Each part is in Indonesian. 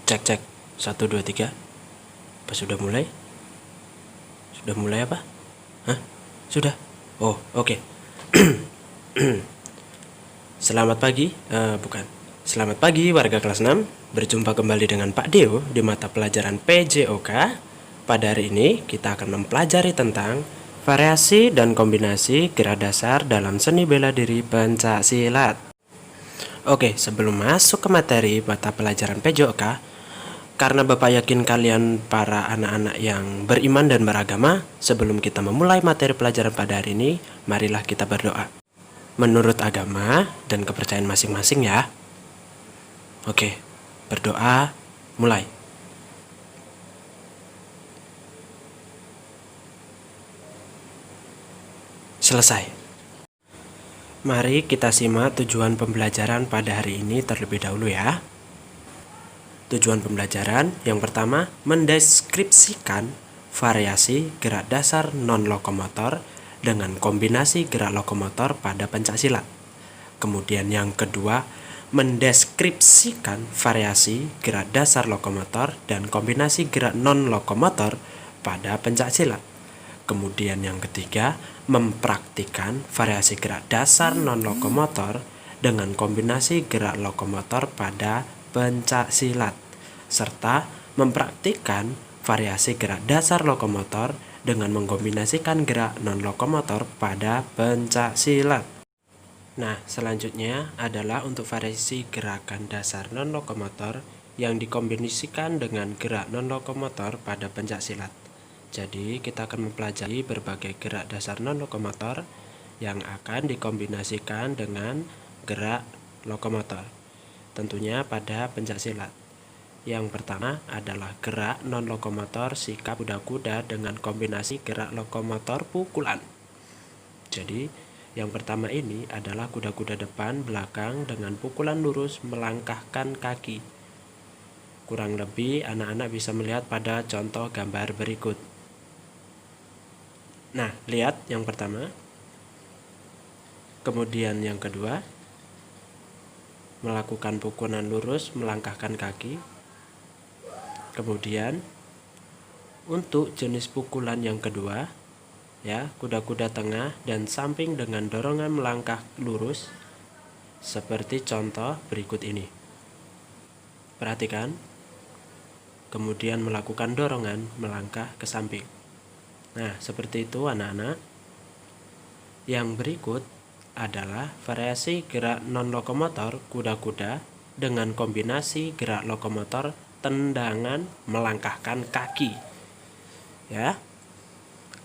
Cek cek 1 2 3. Apa sudah mulai? Sudah mulai apa? Hah? Sudah? Oh, oke. Selamat pagi, bukan. Selamat pagi warga kelas 6. Berjumpa kembali dengan Pak Deo di mata pelajaran PJOK. Pada hari ini kita akan mempelajari tentang variasi dan kombinasi gerak dasar dalam seni bela diri pencaksilat. Oke, sebelum masuk ke materi mata pelajaran PJOK, karena Bapak yakin kalian para anak-anak yang beriman dan beragama, sebelum kita memulai materi pelajaran pada hari ini, marilah kita berdoa. Menurut agama dan kepercayaan masing-masing ya. Oke, berdoa, mulai. Selesai. Mari kita simak tujuan pembelajaran pada hari ini terlebih dahulu ya. Tujuan pembelajaran yang pertama, mendeskripsikan variasi gerak dasar non-lokomotor dengan kombinasi gerak lokomotor pada pencaksilat. Kemudian yang kedua, mendeskripsikan variasi gerak dasar lokomotor dan kombinasi gerak non-lokomotor pada pencaksilat. Kemudian yang ketiga, mempraktikkan variasi gerak dasar non-lokomotor dengan kombinasi gerak lokomotor pada pencaksilat, serta mempraktikkan variasi gerak dasar lokomotor dengan mengkombinasikan gerak non-lokomotor pada pencaksilat. Nah, selanjutnya adalah untuk variasi gerakan dasar non-lokomotor yang dikombinasikan dengan gerak non-lokomotor pada pencaksilat. Jadi, kita akan mempelajari berbagai gerak dasar non-lokomotor yang akan dikombinasikan dengan gerak lokomotor, tentunya pada pencaksilat. Yang pertama adalah gerak non-lokomotor sikap kuda-kuda dengan kombinasi gerak lokomotor pukulan. Jadi, yang pertama ini adalah kuda-kuda depan belakang dengan pukulan lurus melangkahkan kaki. Kurang lebih anak-anak bisa melihat pada contoh gambar berikut. Nah, lihat yang pertama. Kemudian yang kedua, melakukan pukulan lurus melangkahkan kaki. Kemudian untuk jenis pukulan yang kedua, ya, kuda-kuda tengah dan samping dengan dorongan melangkah lurus seperti contoh berikut ini. Perhatikan. Kemudian melakukan dorongan melangkah ke samping. Nah, seperti itu anak-anak. Yang berikut adalah variasi gerak non-lokomotor kuda-kuda dengan kombinasi gerak lokomotor tendangan melangkahkan kaki. Ya.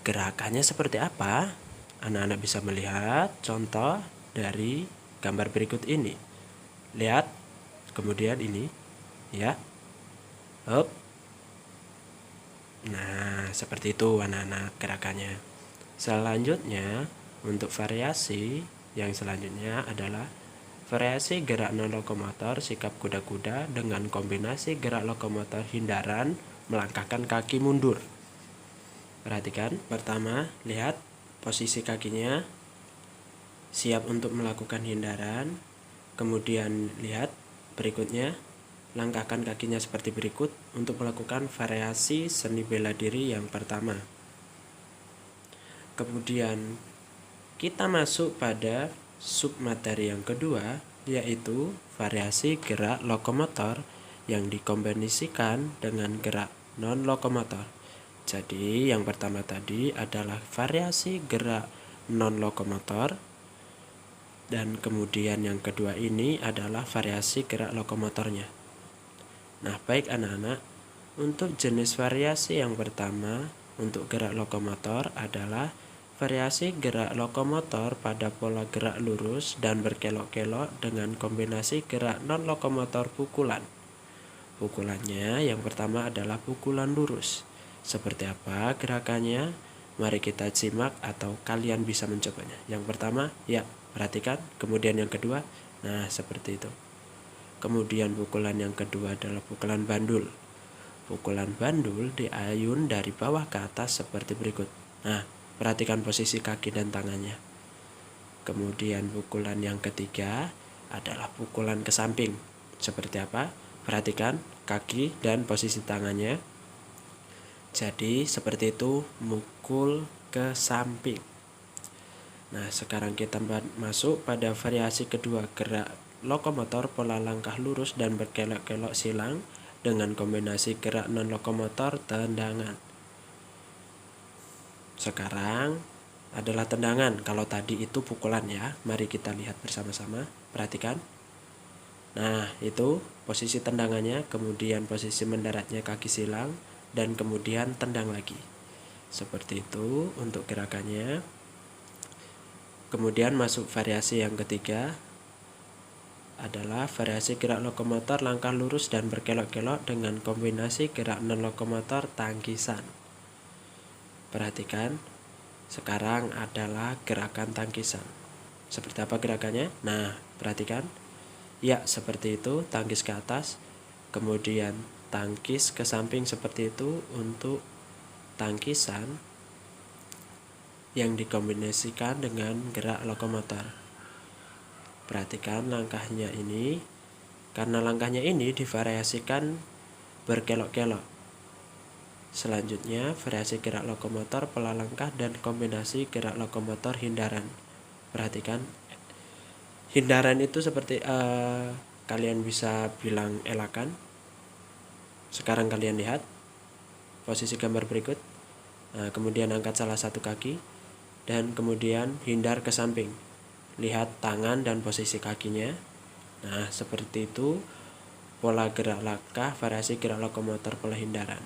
Gerakannya seperti apa? Anak-anak bisa melihat contoh dari gambar berikut ini. Lihat. Kemudian ini, ya. Up. Nah, seperti itu anak-anak gerakannya. Selanjutnya, untuk variasi yang selanjutnya adalah variasi gerak non-lokomotor sikap kuda-kuda dengan kombinasi gerak lokomotor hindaran melangkahkan kaki mundur. Perhatikan, pertama, lihat posisi kakinya siap untuk melakukan hindaran. Kemudian lihat berikutnya, langkahkan kakinya seperti berikut untuk melakukan variasi seni bela diri yang pertama. Kemudian kita masuk pada submateri yang kedua, yaitu variasi gerak lokomotor yang dikombinasikan dengan gerak non-lokomotor. Jadi yang pertama tadi adalah variasi gerak non-lokomotor, dan kemudian yang kedua ini adalah variasi gerak lokomotornya. Nah, baik anak-anak, untuk jenis variasi yang pertama untuk gerak lokomotor adalah variasi gerak lokomotor pada pola gerak lurus dan berkelok-kelok dengan kombinasi gerak non-lokomotor pukulan. Pukulannya yang pertama adalah pukulan lurus. Seperti apa gerakannya? Mari kita simak atau kalian bisa mencobanya. Yang pertama, ya, perhatikan. Kemudian yang kedua, nah seperti itu. Kemudian pukulan yang kedua adalah pukulan bandul. Pukulan bandul diayun dari bawah ke atas seperti berikut. Nah, perhatikan posisi kaki dan tangannya. Kemudian pukulan yang ketiga adalah pukulan ke samping. Seperti apa? Perhatikan kaki dan posisi tangannya. Jadi seperti itu, mukul ke samping. Nah, sekarang kita masuk pada variasi kedua, gerak lokomotor pola langkah lurus dan berkelok-kelok silang dengan kombinasi gerak non lokomotor tendangan. Sekarang adalah tendangan. Kalau tadi itu pukulan ya. Mari kita lihat bersama-sama. Perhatikan. Nah, itu posisi tendangannya, kemudian posisi mendaratnya kaki silang, dan kemudian tendang lagi. Seperti itu untuk gerakannya. Kemudian masuk variasi yang ketiga adalah variasi gerak lokomotor langkah lurus dan berkelok-kelok dengan kombinasi gerak non lokomotor tangkisan. Perhatikan, sekarang adalah gerakan tangkisan. Seperti apa gerakannya? Nah, perhatikan. Ya, seperti itu, tangkis ke atas, kemudian tangkis ke samping seperti itu untuk tangkisan yang dikombinasikan dengan gerak lokomotor. Perhatikan langkahnya ini, karena langkahnya ini divariasikan berkelok-kelok. Selanjutnya, variasi gerak lokomotor pola langkah dan kombinasi gerak lokomotor hindaran. Perhatikan, hindaran itu seperti kalian bisa bilang elakan. Sekarang kalian lihat posisi gambar berikut. Nah, kemudian angkat salah satu kaki dan kemudian hindar ke samping. Lihat tangan dan posisi kakinya. Nah, seperti itu pola gerak langkah variasi gerak lokomotor pola hindaran.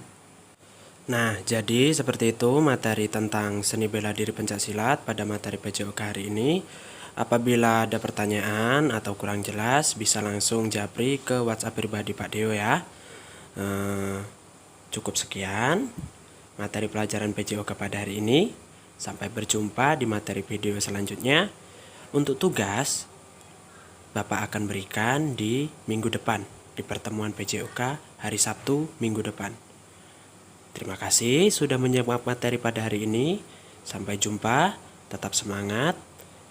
Nah, jadi seperti itu materi tentang seni bela diri pencaksilat pada materi PJOK hari ini. Apabila ada pertanyaan atau kurang jelas, bisa langsung japri ke WhatsApp pribadi Pak Deo ya. Cukup sekian materi pelajaran PJOK pada hari ini. Sampai berjumpa di materi video selanjutnya. Untuk tugas, Bapak akan berikan di minggu depan, di pertemuan PJOK hari Sabtu minggu depan. Terima kasih sudah menyimak materi pada hari ini. Sampai jumpa, tetap semangat,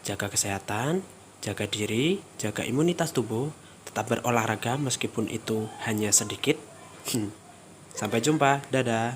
jaga kesehatan, jaga diri, jaga imunitas tubuh, tetap berolahraga meskipun itu hanya sedikit. Sampai jumpa, dadah.